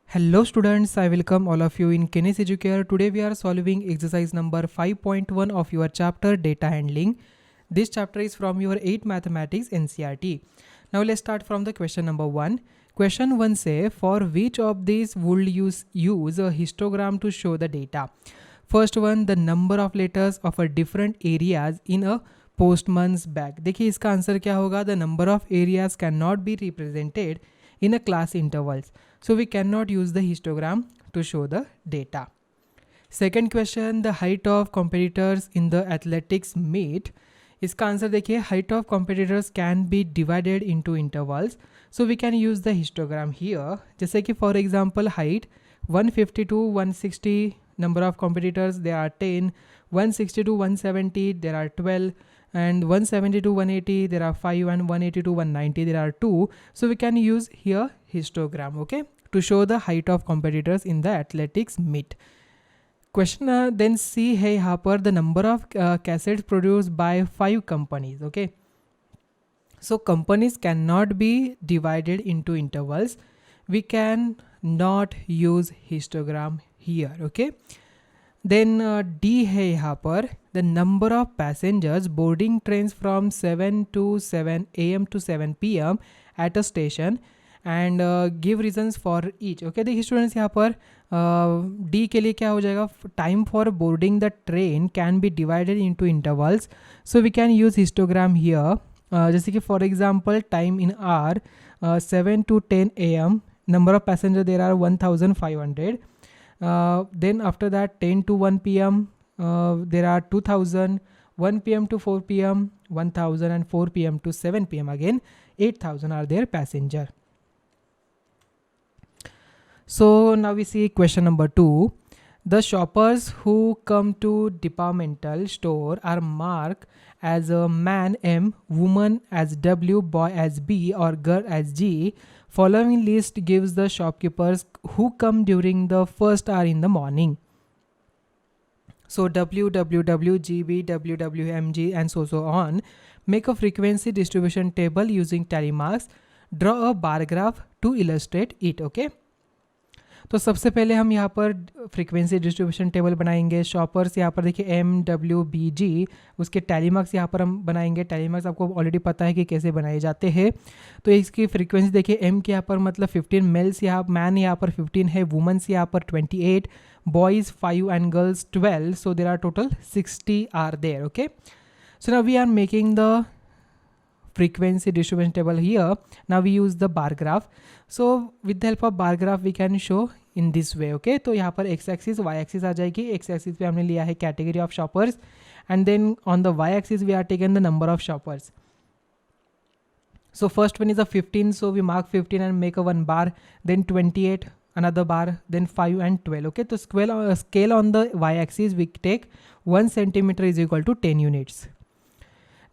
Hello students, I welcome all of you in Kenis Educare. Today we are solving exercise number 5.1 of your chapter data handling. This chapter is from your 8 mathematics NCRT. Now let's start from the question number 1. Question 1 say for which of these would you use a histogram to show the data? First one, the number of letters of a different areas in a postman's bag. देखिए इसका answer क्या होगा? The number of areas cannot be represented in a class intervals. So we cannot use the histogram to show the data. Second question, the height of competitors in the athletics meet. इसका answer देखिए, height of competitors can be divided into intervals. So we can use the histogram here. जैसे कि for example height 150 to 160, number of competitors there are 10, 160 to 170 there are 12, and 170 to 180 there are 5, and 180 to 190 there are 2. So we can use here histogram, okay, to show the height of competitors in the athletics meet. Question then C है यहाँ पर the number of cassettes produced by 5 companies. Okay, so companies cannot be divided into intervals. We can not use histogram here. Okay, then D है यहाँ पर the number of passengers boarding trains from 7 to 7 a.m. to 7 p.m. at a station and give reasons for each. Okay, देखिए students यहाँ पर D के लिए क्या हो जाएगा? Time for boarding the train can be divided into intervals, so we can use histogram here. जैसे कि for example time in are 7 to 10 a.m. number of passenger there are 1500. Then after that 10 to 1 p.m. There are 2000, 1 p.m. to 4 p.m. 1000, and 4 p.m. to 7 p.m. again 8000 are their passenger. So now we see question number 2. The shoppers who come to departmental store are marked as a man M, woman as W, boy as B, or girl as G. Following list gives the shopkeepers who come during the first hour in the morning. So W, W, W, G, B, W, W, M, G, and so on. Make a frequency distribution table using tally marks. Draw a bar graph to illustrate it. Okay. तो सबसे पहले हम यहाँ पर frequency distribution table बनाएंगे. Shoppers यहाँ पर देखिए एम डब्ल्यू बी जी, उसके टैलीमार्क्स यहाँ पर हम बनाएंगे. टैलीमार्क्स आपको ऑलरेडी पता है कि कैसे बनाए जाते हैं. तो इसकी फ्रीक्वेंसी देखिए एम के यहाँ पर मतलब 15 मेल्स, यहाँ मैन यहाँ पर 15 है, वुमेंस यहाँ पर 28, boys 5 and girls 12. So there are total 60 are there. Okay, so now we are making the frequency distribution table here. Now we use the bar graph. So with the help of bar graph we can show in this way. Okay, तो यहाँ पर x axis y axis आ जाएगी. x axis पे हमने लिया है category of shoppers, and then on the y axis we are taken the number of shoppers. So first one is a 15, so we mark 15 and make a one bar, then 28 another bar, then 5 and 12. Okay, तो scale on the y axis we take 1 centimeter is equal to 10 units.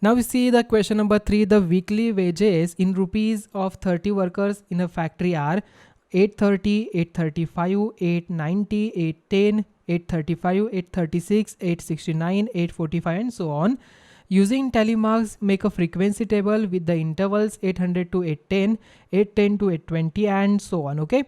Now we see the question number 3. The weekly wages in rupees of 30 workers in a factory are 830, 835, 890, 810, 835, 836, 869, 845, and so on. Using tally marks, make a frequency table with the intervals 800 to 810, 810 to 820, and so on. Okay.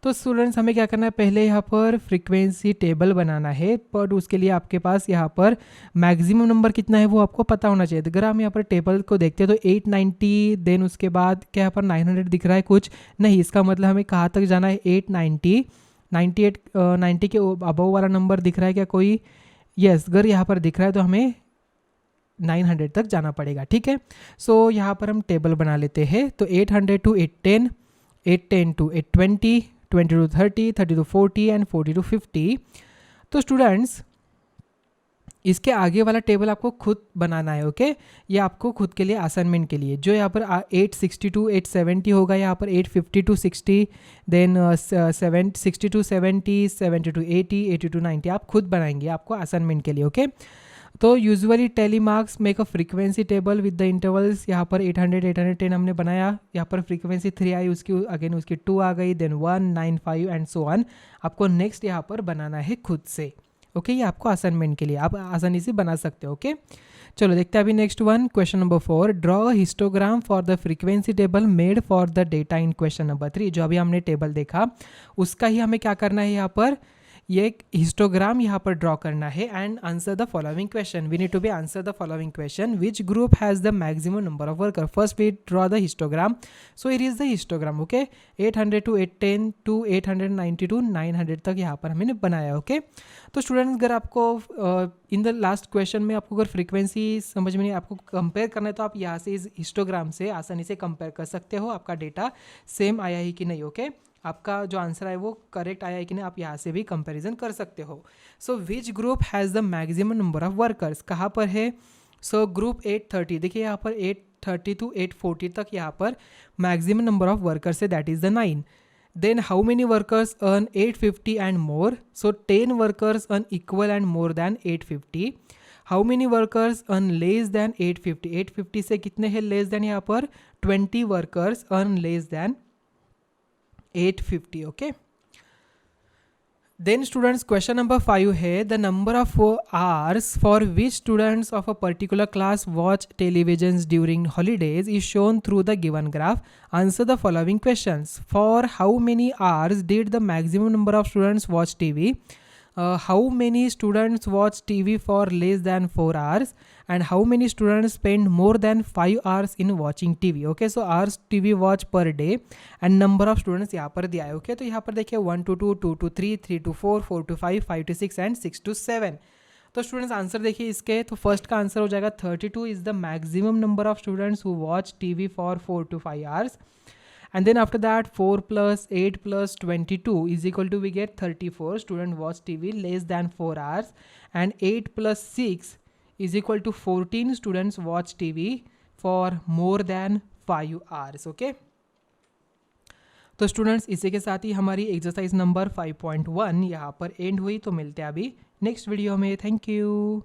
तो students हमें क्या करना है? पहले यहाँ पर frequency table बनाना है, पर उसके लिए आपके पास यहाँ पर मैक्सिमम नंबर कितना है वो आपको पता होना चाहिए. अगर हम यहाँ पर टेबल को देखते हैं तो 890, देन उसके बाद क्या यहाँ पर 900 दिख रहा है? कुछ नहीं. इसका मतलब हमें कहाँ तक जाना है? 890, 98, 90 के अबव वाला नंबर दिख रहा है क्या कोई? यस, अगर यहाँ पर दिख रहा है तो हमें 900 तक जाना पड़ेगा. ठीक है, सो यहाँ पर हम टेबल बना लेते हैं. तो 800 to 810, 810 to 820, 20 to 30, 30 to 40, and 40 to 50. तो स्टूडेंट्स इसके आगे वाला टेबल आपको खुद बनाना है. ओके, ये आपको खुद के लिए असाइनमेंट के लिए. जो यहाँ पर 860 to 870 होगा, यहाँ पर 850 to 60, then 60 to 70, 70 to 80, 80 to 90 आप खुद बनाएंगे आपको असाइनमेंट के लिए. ओके, तो usually tally marks make a frequency table with the intervals. यहाँ पर 800, 810 हमने बनाया. यहाँ पर फ्रीक्वेंसी 3 आई, उसकी अगेन उसकी 2 आ गई, देन 1, 9, 5 एंड सो ऑन. आपको नेक्स्ट यहाँ पर बनाना है खुद से. ओके, ये आपको असाइनमेंट के लिए आप आसानी से बना सकते हो। ओके, चलो देखते हैं अभी next one. Question number 4, draw a histogram for the frequency table made for the data in question number 3। जो अभी हमने टेबल देखा उसका ही हमें क्या करना है, यहाँ पर ये एक हिस्टोग्राम यहाँ पर ड्रॉ करना है and answer the following question. We need to be answer the following question. Which group has the maximum number of worker? First we draw the histogram. So it is the histogram. Okay, 800 to 810 to 890 to 900 तक यहाँ पर हमने बनाया। Okay, तो students अगर आपको in the last question में आपको अगर फ्रीक्वेंसी समझ में नहीं, आपको कंपेयर करना है तो आप यहाँ से इस हिस्टोग्राम से आसानी से कंपेयर कर सकते हो आपका डेटा सेम आया है कि नहीं। ओके, आपका जो आंसर है वो करेक्ट आया है कि नहीं, आप यहाँ से भी कंपैरिजन कर सकते हो। So which group has the maximum number of workers? कहाँ पर है? सो ग्रुप 830, देखिए यहाँ पर 830 to 840 तक यहाँ पर मैक्सिमम नंबर ऑफ वर्कर्स है, that is the 9। Then how many workers earn 850 and more? So 10 workers earn equal and more than 850। How many workers earn less than 850? 850 से कितने हैं लेस देन? यहाँ पर 20 workers earn less than 850। Okay, then students question number 5 है, the number of hours for which students of a particular class watch television during holidays is shown through the given graph. Answer the following questions. For how many hours did the maximum number of students watch TV? How many students watch TV for less than 4 hours? And how many students spend more than 5 hours in watching TV? Okay, so hours TV watch per day and number of students यहाँ पर दिया है। Okay, तो यहाँ पर देखिए 1 to 2, 2 to 3, 3 to 4, 4 to 5, 5 to 6 and 6 to 7। तो students answer देखिए इसके, तो फर्स्ट का आंसर हो जाएगा 32 is the maximum number of students who watch TV for 4 to 5 hours। And then after that 4 plus 8 plus 22 is equal to, we get 34 student watch TV less than 4 hours, and 8 plus 6 is equal to 14 students watch TV for more than 5 hours। okay, तो students इसी के साथ ही हमारी exercise number 5.1 यहाँ पर and हुई। तो मिलते हैं अभी नेक्स्ट वीडियो में। Thank you.